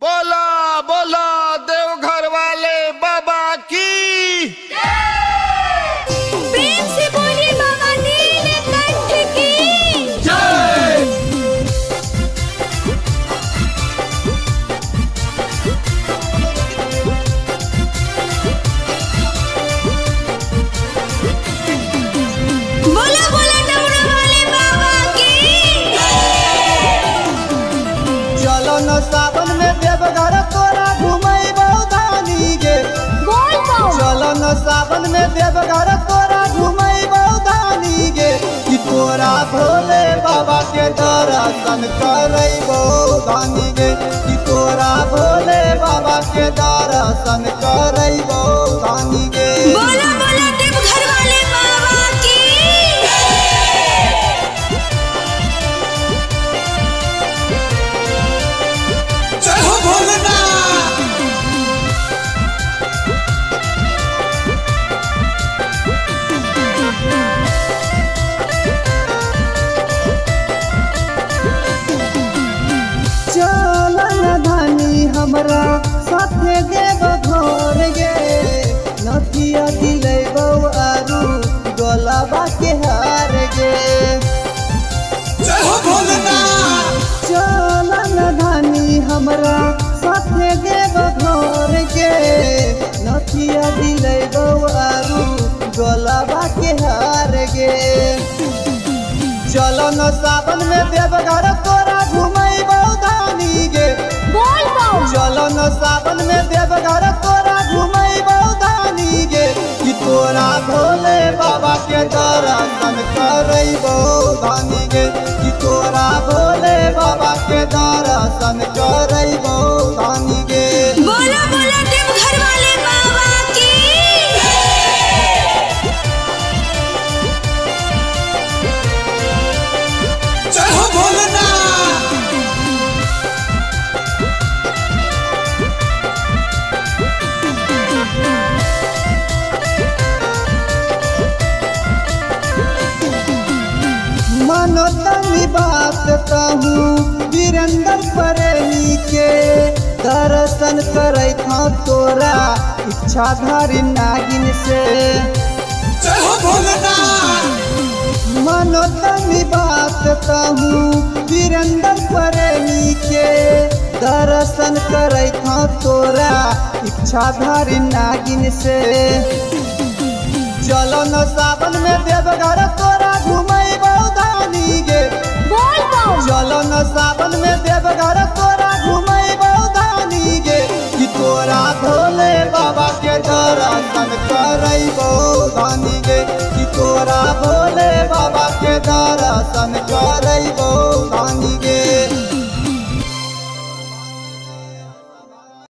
बोला बोला देवघर वाले बाबा की प्रेम से बोलिए बाबा नीलकंठ की जय। बोला बोला डमरू वाले बाबा की चलो न सावन में देवघर तोरा घुमई बहुधानी गे। बोल पाओ चलो न सावन में देवघर तोरा घुमई बहुधानी गे। कि तोरा भोले बाबा के दर्शन करई बहुधानी गे। कि तोरा भोले बाबा के दर्शन करई बहुधानी गे। बोला बोला देवघर वाले बाबा की जय हो भोलेनाथ। चलन धानी हमरा साथे देव घर गे। नथिया दिलै बौ आरू गलाबा के हार गे। जय हो भोलेनाथ। चलन धानी हमरा साथे देव घर गे। नथिया दिलै बौ आरू गलाबा के हार गे। चलो न सावन में देवघर तोरा घुमई बहुधानी गे। बोल पाओ चलो न सावन में देवघर तोरा घुमई बहुधानी गे। कि तोरा भोले बाबा के दर्शन करई बहुधानी गे। कि तोरा भोले बाबा के दर्शन करई बहुधानी गे। बोला बोला देवघर वाले बाबा की जय हो भोलेनाथ। मानो तनी बात कहूँ वीरेंद्र प्रेमी के दर्शन करे था तोरा इच्छाधारी नागिन से। जय हो भोलेनाथ। मानो तनी बात कहूँ वीरेंद्र प्रेमी के दर्शन करे था तोरा इच्छाधारी नागिन से। चलो न सावन में देवघर तोरा घुमई बहुधानी गे। बोल पाओ चलो न सावन में देवघर तोरा घुमई बहुधानी गे। कि तोरा भोले बाबा के दर्शन करई बहुधानी गे। कि तोरा भोले बाबा के दर्शन करई बहुधानी